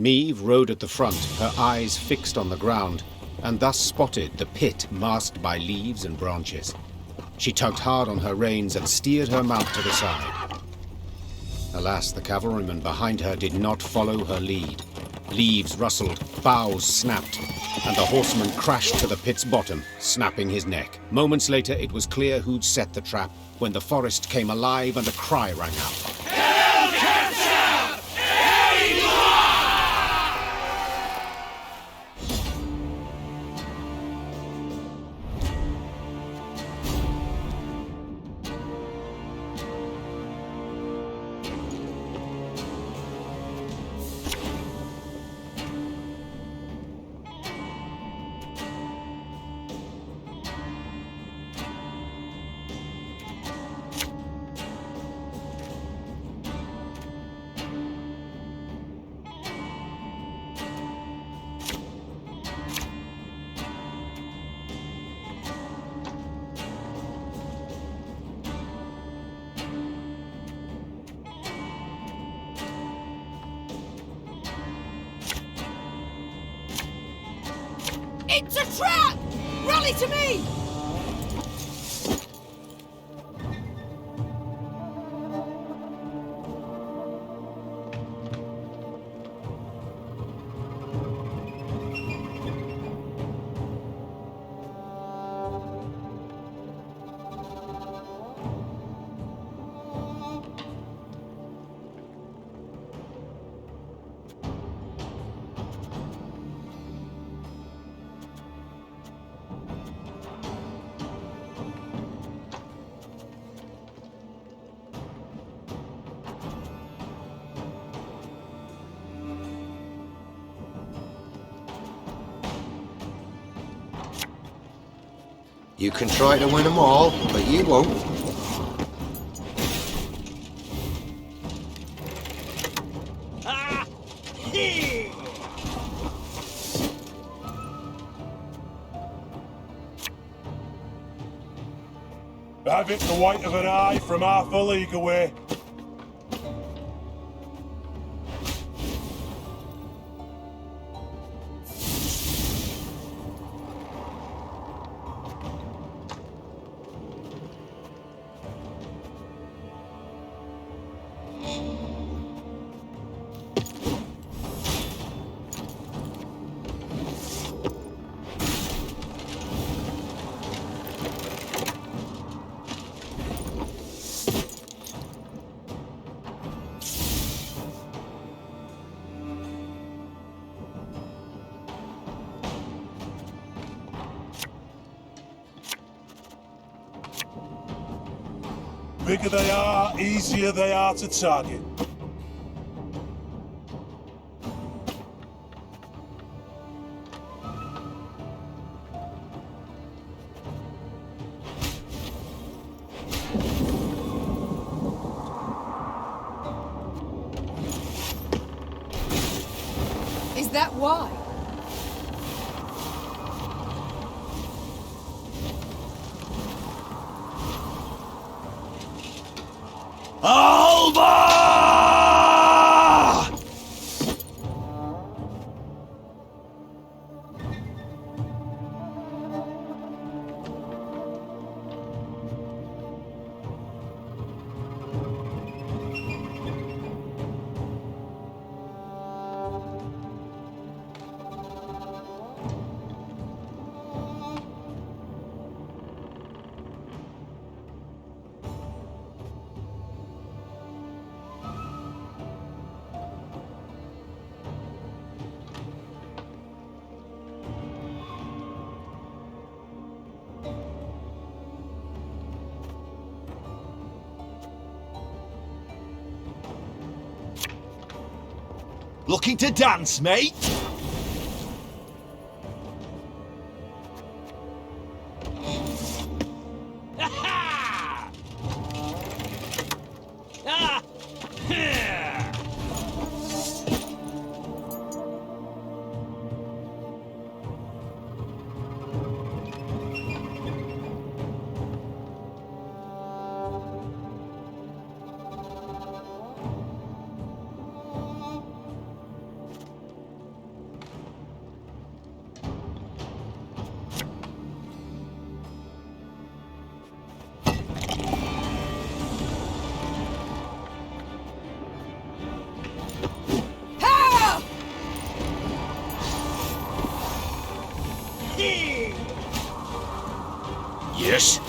Meve rode at the front, her eyes fixed on the ground, and thus spotted the pit masked by leaves and branches. She tugged hard on her reins and steered her mount to the side. Alas, the cavalryman behind her did not follow her lead. Leaves rustled, boughs snapped, and the horseman crashed to the pit's bottom, snapping his neck. Moments later, it was clear who'd set the trap when the forest came alive and a cry rang out. It's a trap! Rally to me! You can try to win them all, but you won't. Have it the white of an eye from half a league away. Bigger they are, easier they are to target. Is that why? Alva! Looking to dance, mate? Yes?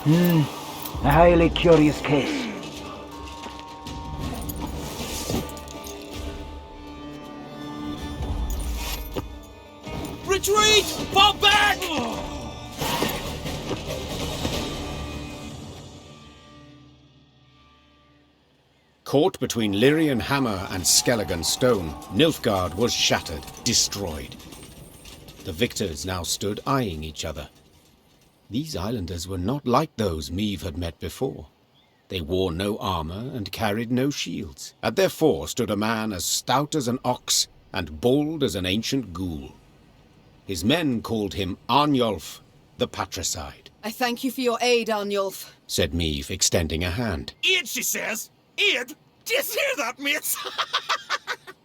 A highly curious case. Retreat! Fall back! Caught between Lyrian hammer and Skelligan stone, Nilfgaard was shattered, destroyed. The victors now stood eyeing each other. These islanders were not like those Meve had met before. They wore no armor and carried no shields. At their fore stood a man as stout as an ox and bold as an ancient ghoul. His men called him Arnulf, the Patricide. I thank you for your aid, Arnulf. Said Meve, extending a hand. Aid, she says. Aid? Do you hear that, mates?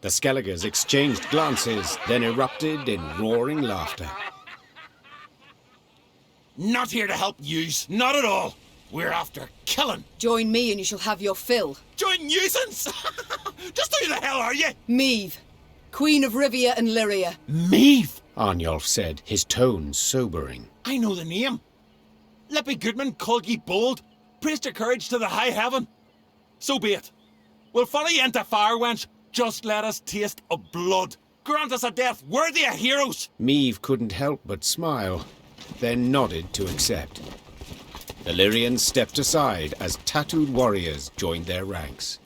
The Skelligers exchanged glances, then erupted in roaring laughter. Not here to help yous, not at all. We're after killing. Join me and you shall have your fill. Join nuisance? Just who the hell are you? Meve, Queen of Rivia and Lyria. Meve? Arnulf said, his tone sobering. I know the name. Lippy Goodman called ye bold, praised your courage to the high heaven. So be it. We'll follow ye into fire, wench. Just let us taste of blood. Grant us a death worthy of heroes. Meve couldn't help but smile, then nodded to accept. The Lyrians stepped aside as tattooed warriors joined their ranks.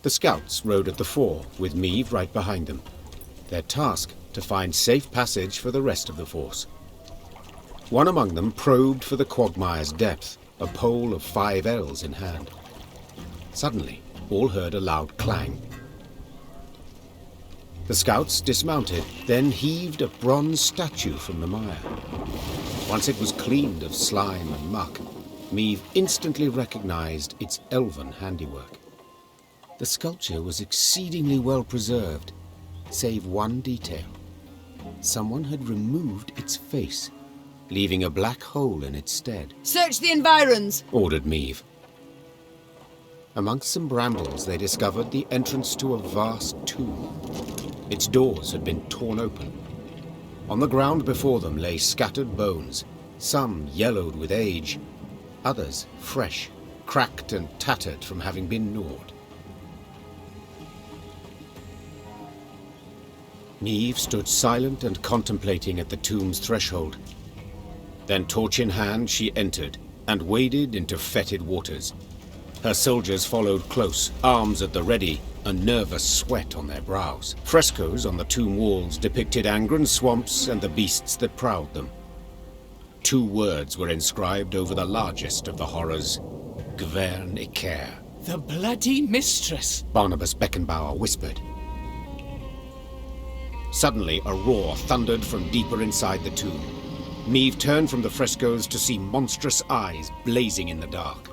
The scouts rode at the fore, with Meve right behind them. Their task, to find safe passage for the rest of the force. One among them probed for the quagmire's depth, a pole of 5 ells in hand. Suddenly, all heard a loud clang. The scouts dismounted, then heaved a bronze statue from the mire. Once it was cleaned of slime and muck, Meve instantly recognized its elven handiwork. The sculpture was exceedingly well preserved, save one detail. Someone had removed its face, leaving a black hole in its stead. Search the environs! Ordered Meve. Amongst some brambles, they discovered the entrance to a vast tomb. Its doors had been torn open. On the ground before them lay scattered bones, some yellowed with age, others fresh, cracked and tattered from having been gnawed. Meve stood silent and contemplating at the tomb's threshold. Then, torch in hand, she entered and waded into fetid waters. Her soldiers followed close, arms at the ready, a nervous sweat on their brows. Frescoes on the tomb walls depicted Angren swamps and the beasts that prowled them. 2 words were inscribed over the largest of the horrors: Gwent Icair. The bloody mistress! Barnabas Beckenbauer whispered. Suddenly, a roar thundered from deeper inside the tomb. Meve turned from the frescoes to see monstrous eyes blazing in the dark.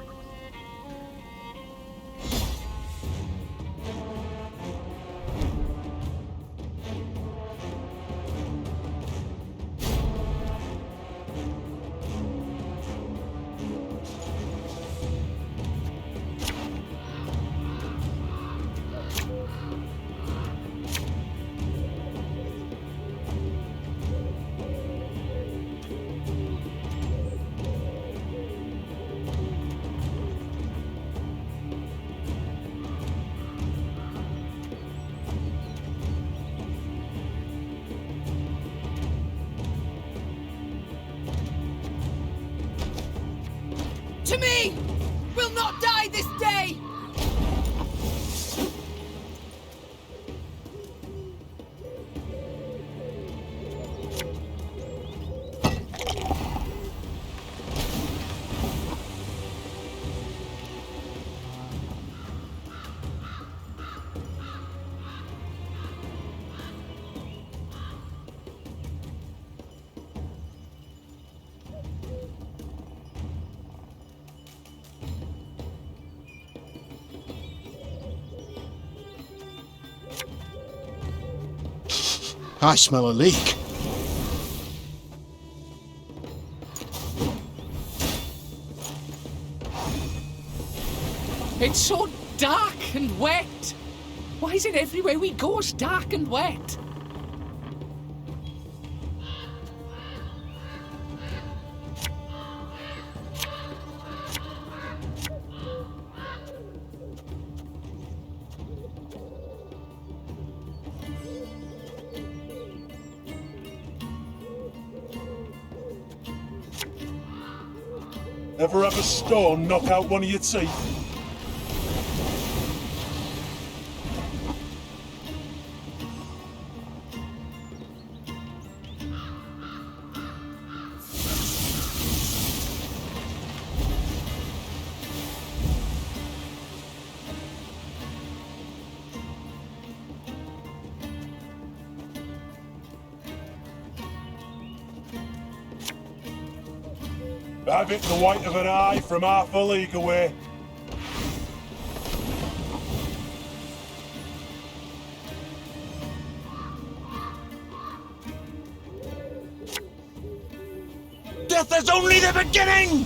To me! We'll not die this day! I smell a leak. It's so dark and wet. Why is it everywhere we go is dark and wet? Ever have a stone knock out one of your teeth? I've hit the white of an eye from half a league away. Death is only the beginning!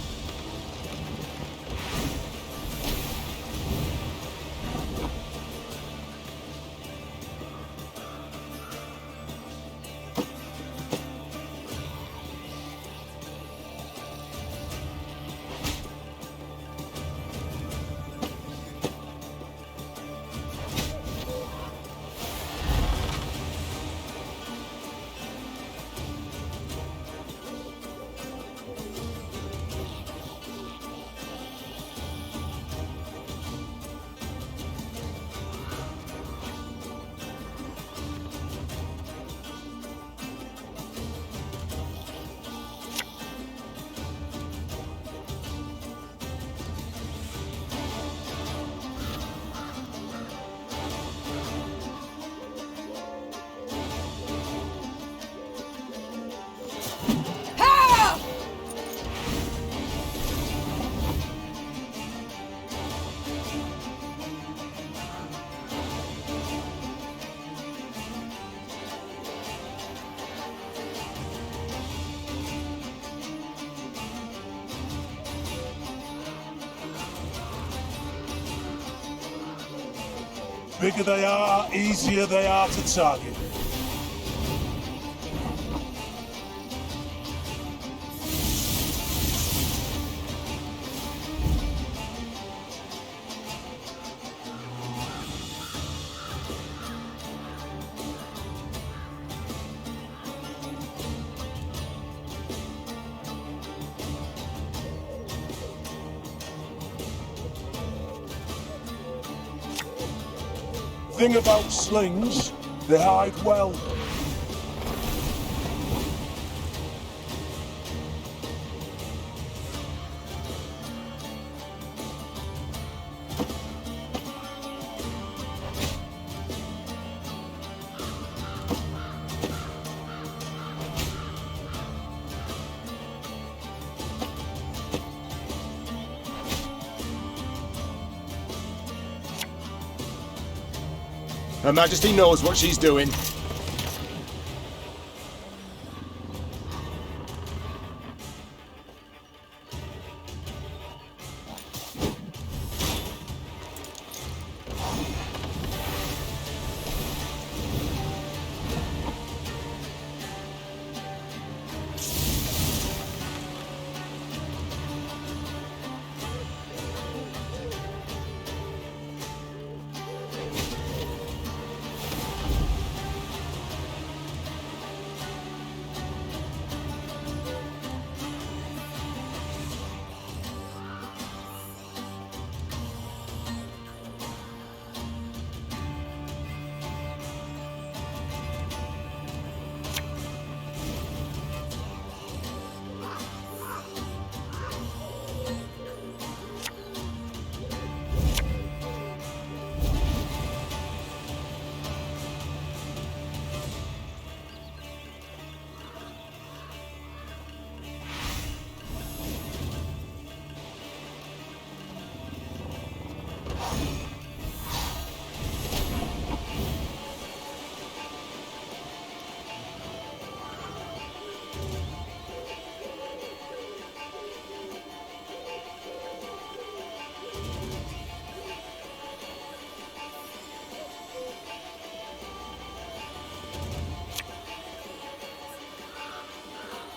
Bigger they are, easier they are to target. Thing about slings, they hide well. Her Majesty knows what she's doing.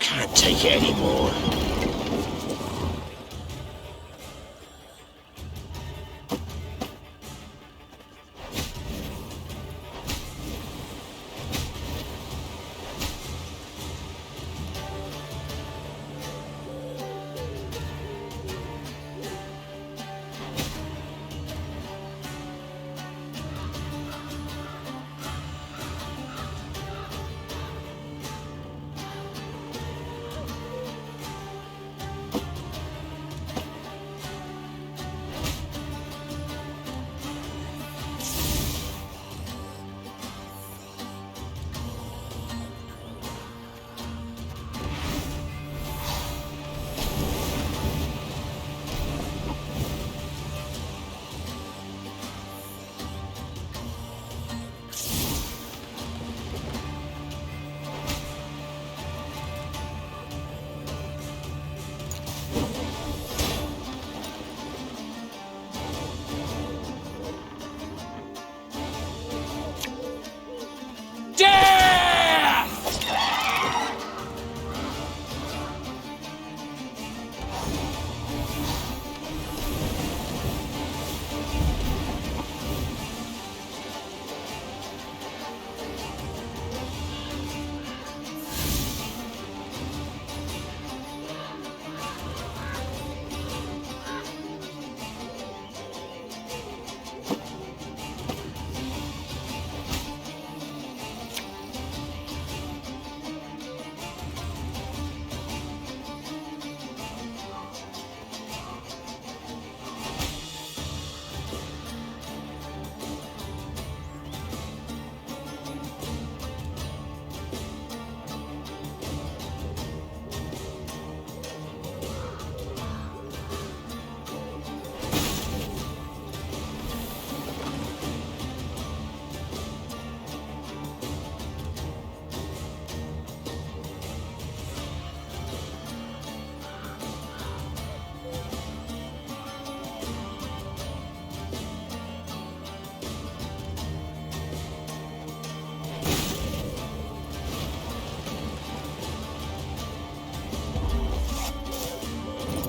Can't take it anymore.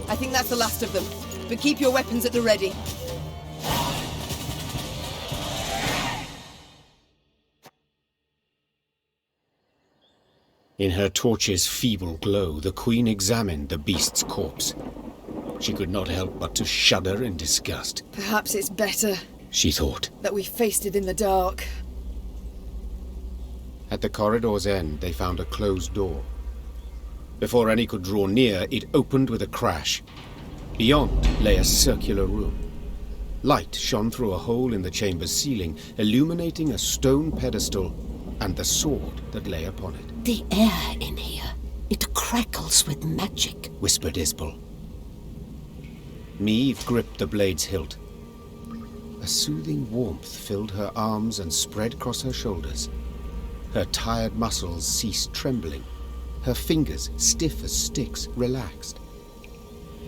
I think that's the last of them. But keep your weapons at the ready. In her torch's feeble glow, the Queen examined the beast's corpse. She could not help but to shudder in disgust. Perhaps it's better, She thought. that we faced it in the dark. At the corridor's end, they found a closed door. Before any could draw near, it opened with a crash. Beyond lay a circular room. Light shone through a hole in the chamber's ceiling, illuminating a stone pedestal and the sword that lay upon it. The air in here, it crackles with magic, whispered Isbel. Meve gripped the blade's hilt. A soothing warmth filled her arms and spread across her shoulders. Her tired muscles ceased trembling. Her fingers, stiff as sticks, relaxed.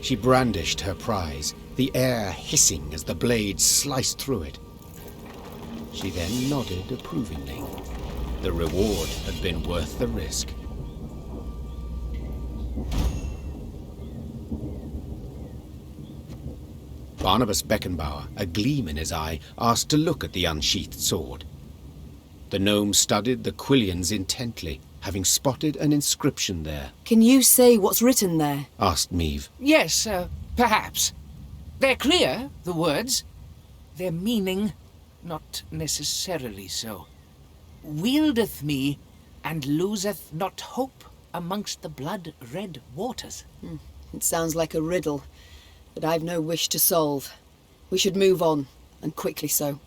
She brandished her prize, the air hissing as the blade sliced through it. She then nodded approvingly. The reward had been worth the risk. Barnabas Beckenbauer, a gleam in his eye, asked to look at the unsheathed sword. The gnome studied the quillions intently, having spotted an inscription there. Can you say what's written there? Asked Meve. Yes, perhaps. They're clear, the words. Their meaning, not necessarily so. Wieldeth me, and loseth not hope amongst the blood-red waters. It sounds like a riddle, but I've no wish to solve. We should move on, and quickly so.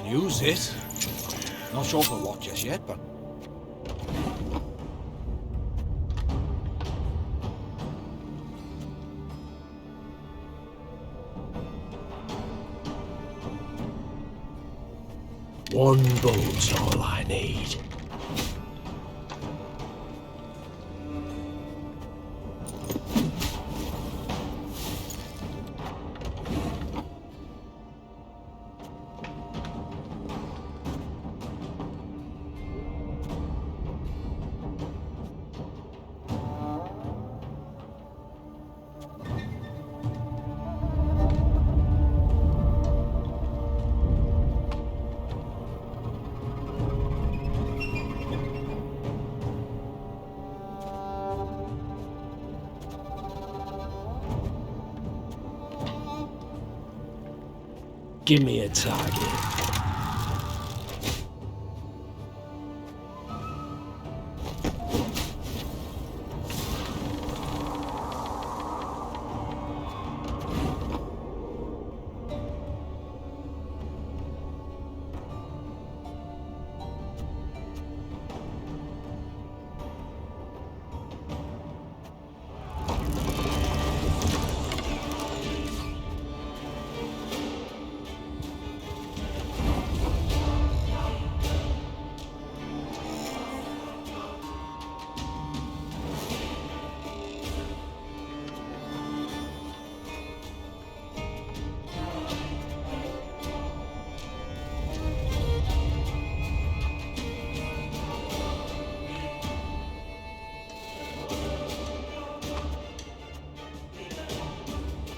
can use it. Not sure for what just yet, but... One bolt's all I need. Give me a target.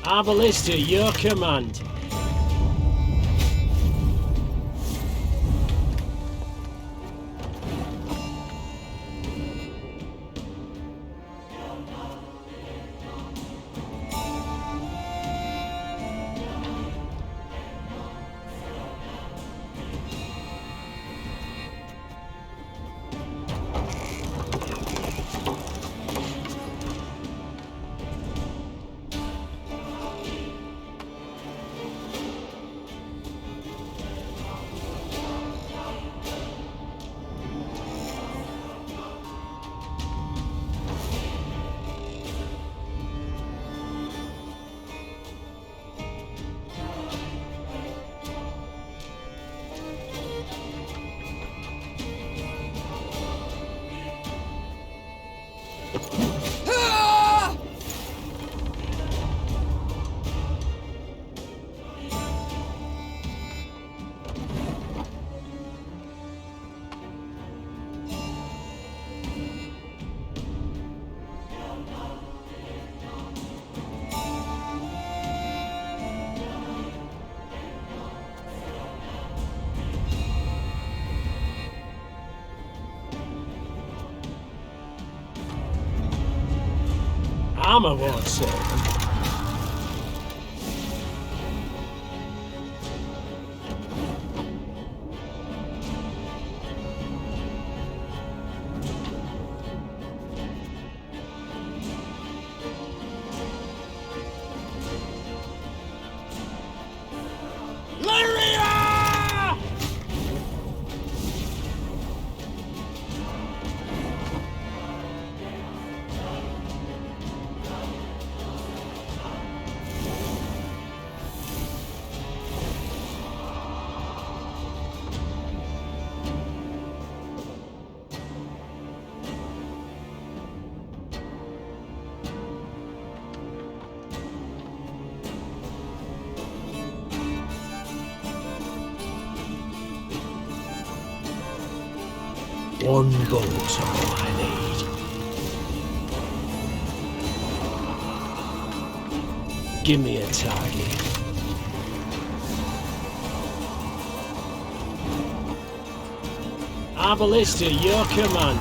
Arbalista, your command. Armor won't save them. One bolt's all I need. Give me a target. Arbalista, your command.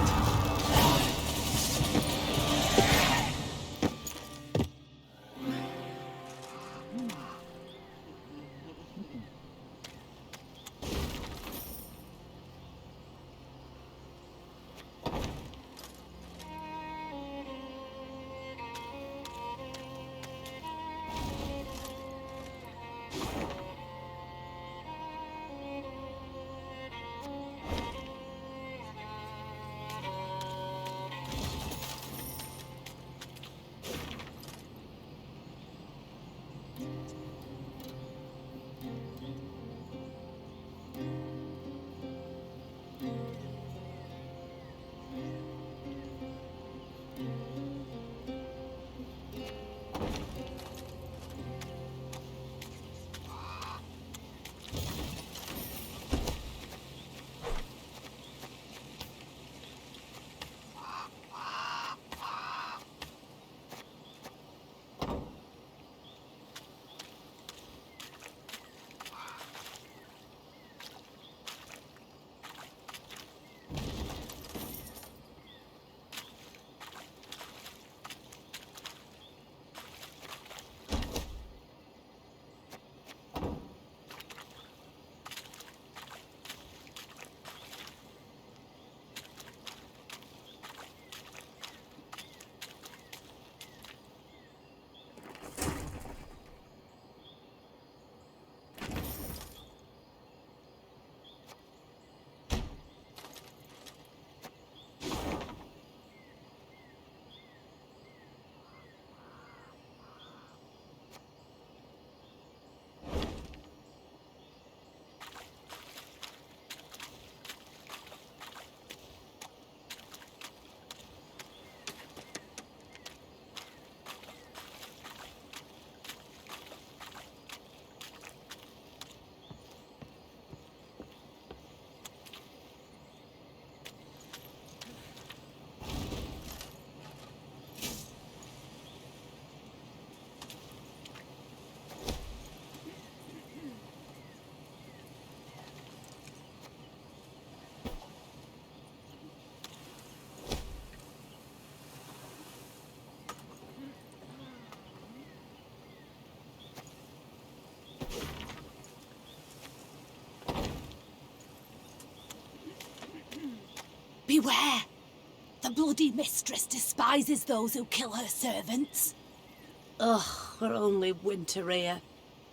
Beware! The bloody mistress despises those who kill her servants. Ugh, we're only winter here.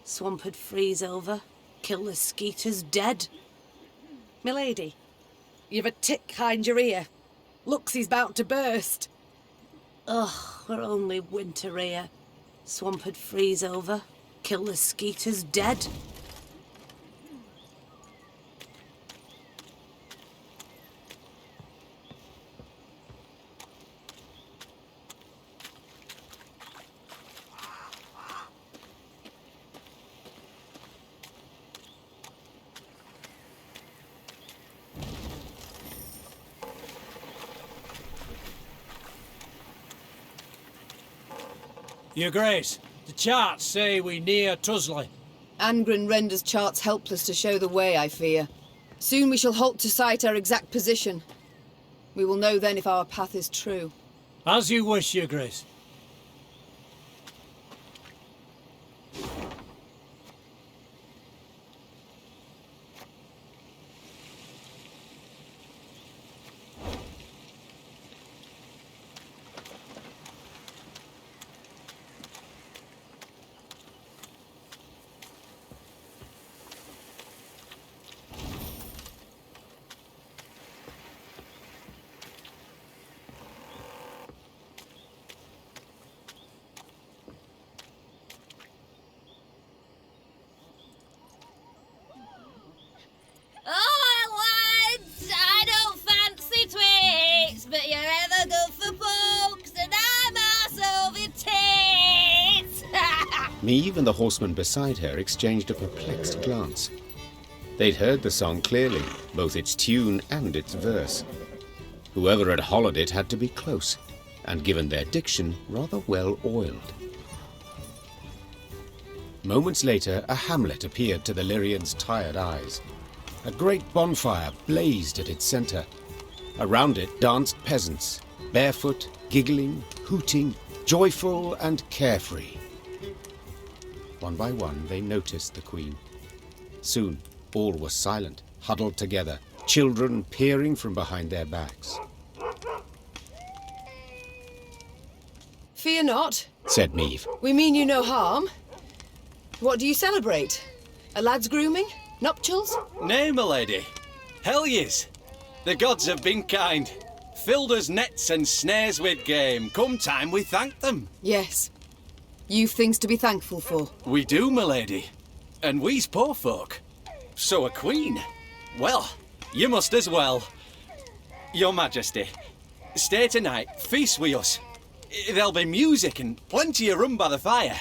Swamp would freeze over. Kill the skeeters dead. Milady, you've a tick behind your ear. Looks he's about to burst. Ugh, we're only winter here. Swamp would freeze over. Kill the skeeters dead. Your Grace, the charts say we near Tusley. Angren renders charts helpless to show the way, I fear. Soon we shall halt to sight our exact position. We will know then if our path is true. As you wish, Your Grace. Meve and the horseman beside her exchanged a perplexed glance. They'd heard the song clearly, both its tune and its verse. Whoever had hollowed it had to be close, and given their diction, rather well oiled. Moments later, a hamlet appeared to the Lyrians' tired eyes. A great bonfire blazed at its center. Around it danced peasants, barefoot, giggling, hooting, joyful and carefree. One by one, they noticed the Queen. Soon, all were silent, huddled together, children peering from behind their backs. Fear not, said Meve. We mean you no harm. What do you celebrate? A lad's grooming? Nuptials? Nay, my lady. Hell yes. The gods have been kind. Filled us nets and snares with game. Come time we thank them. Yes. You've things to be thankful for. We do, my lady. And we's poor folk. So a queen. Well, you must as well. Your Majesty, stay tonight, feast with us. There'll be music and plenty of rum by the fire.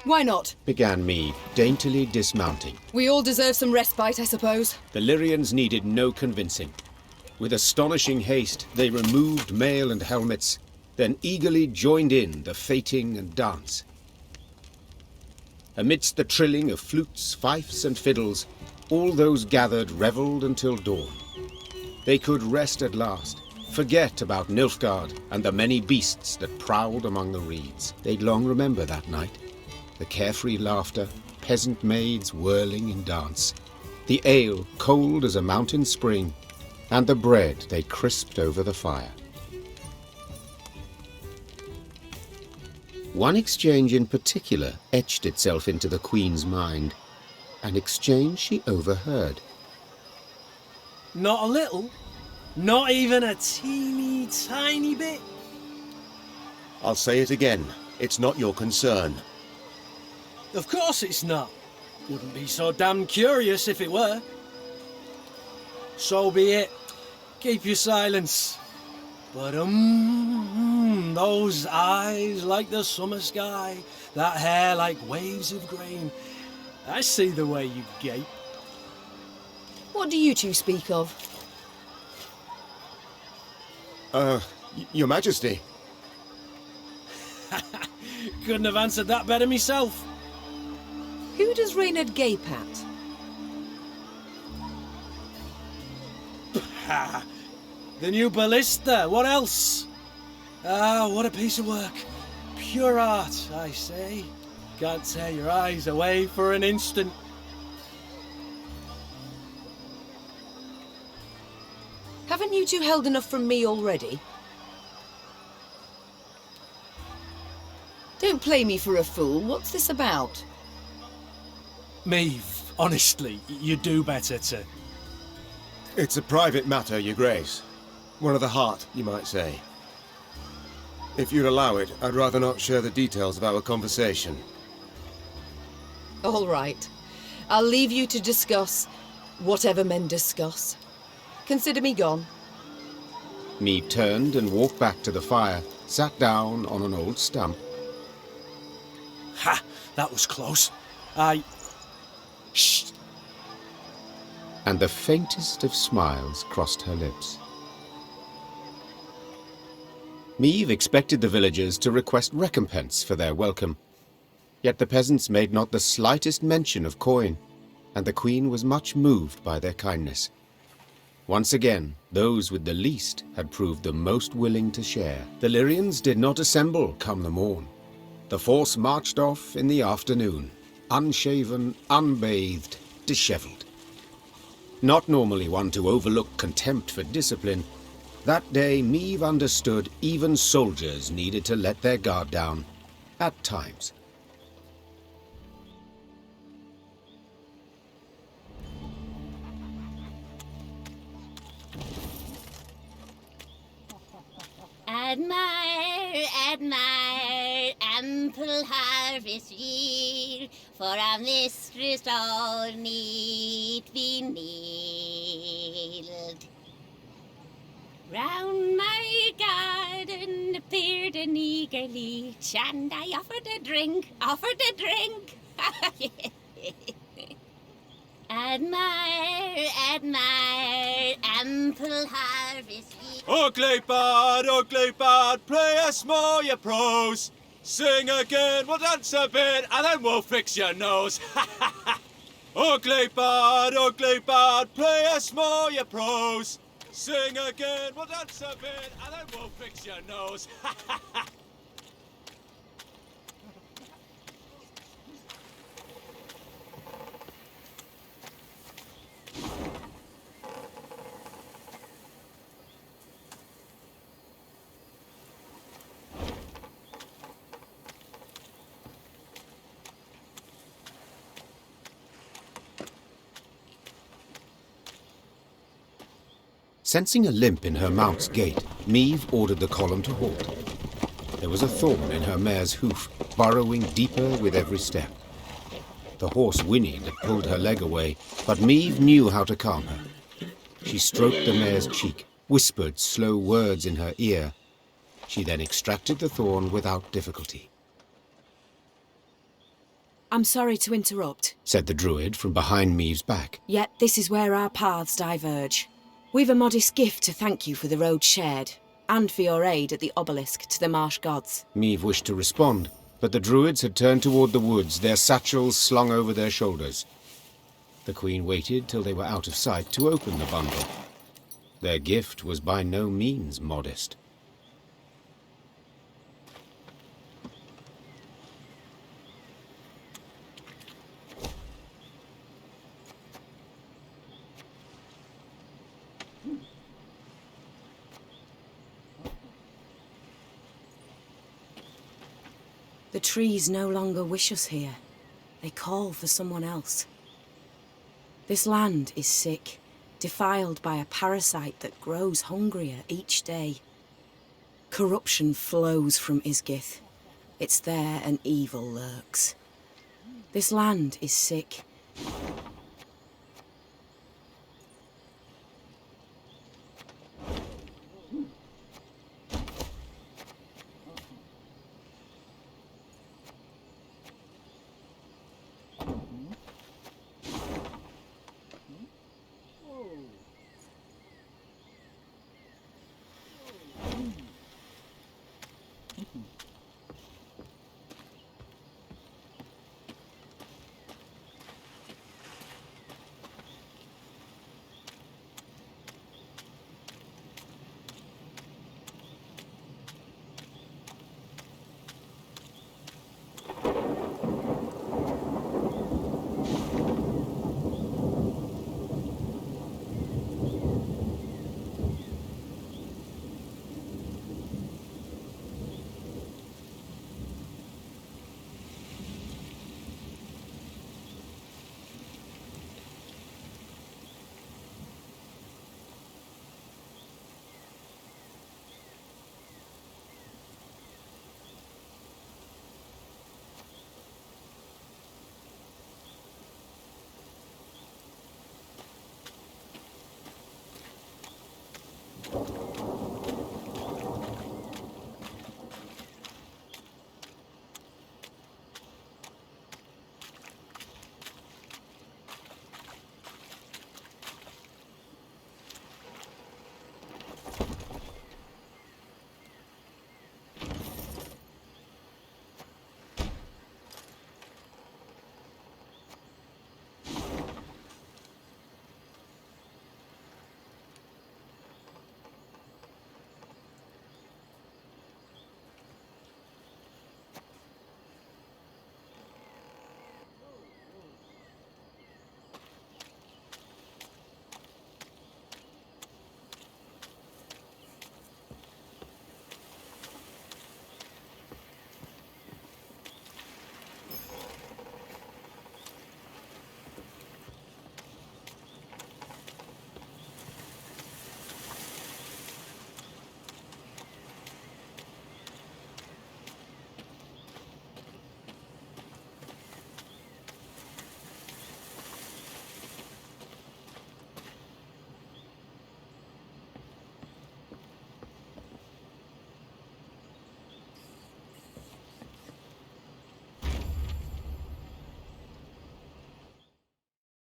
Why not? Began Meve, daintily dismounting. We all deserve some respite, I suppose. The Lyrians needed no convincing. With astonishing haste, they removed mail and helmets, then eagerly joined in the fating and dance. Amidst the trilling of flutes, fifes, and fiddles, all those gathered revelled until dawn. They could rest at last, forget about Nilfgaard and the many beasts that prowled among the reeds. They'd long remember that night. The carefree laughter, peasant maids whirling in dance, the ale cold as a mountain spring, and the bread they crisped over the fire. One exchange in particular etched itself into the Queen's mind, an exchange she overheard. Not a little? Not even a teeny tiny bit? I'll say it again. It's not your concern. Of course it's not. Wouldn't be so damn curious if it were. So be it. Keep your silence. But those eyes like the summer sky, that hair like waves of grain. I see the way you gape. What do you two speak of? Your Majesty. Couldn't have answered that better myself. Who does Reynard gape at? The new ballista, what else? Ah, what a piece of work. Pure art, I say. Can't tear your eyes away for an instant. Haven't you two held enough from me already? Don't play me for a fool. What's this about? Meve, honestly, you do better to... It's a private matter, Your Grace. One of the heart, you might say. If you'd allow it, I'd rather not share the details of our conversation. All right. I'll leave you to discuss whatever men discuss. Consider me gone. Meve turned and walked back to the fire, sat down on an old stump. Ha! That was close. Shh! And the faintest of smiles crossed her lips. Meve expected the villagers to request recompense for their welcome. Yet the peasants made not the slightest mention of coin, and the queen was much moved by their kindness. Once again, those with the least had proved the most willing to share. The Lyrians did not assemble come the morn. The force marched off in the afternoon, unshaven, unbathed, dishevelled. Not normally one to overlook contempt for discipline, that day Meve understood even soldiers needed to let their guard down, at times. Admire, admire, ample harvest yield, for our mistress all need be kneeled. Round my garden appeared an eager leech, and I offered a drink, Admire, admire, ample harvest yield. Ugly bad, play us more your prose. Sing again, we'll dance a bit, and then we'll fix your nose. Ugly bad, play us more your prose. Sing again, we'll dance a bit, and then we'll fix your nose. Sensing a limp in her mount's gait, Meve ordered the column to halt. There was a thorn in her mare's hoof, burrowing deeper with every step. The horse whinnied and pulled her leg away, but Meve knew how to calm her. She stroked the mare's cheek, whispered slow words in her ear. She then extracted the thorn without difficulty. I'm sorry to interrupt, said the druid from behind Meve's back. Yet this is where our paths diverge. We've a modest gift to thank you for the road shared, and for your aid at the obelisk to the marsh gods. Meve wished to respond, but the druids had turned toward the woods, their satchels slung over their shoulders. The queen waited till they were out of sight to open the bundle. Their gift was by no means modest. The trees no longer wish us here. They call for someone else. This land is sick, defiled by a parasite that grows hungrier each day. Corruption flows from Isgith. It's there an evil lurks. This land is sick.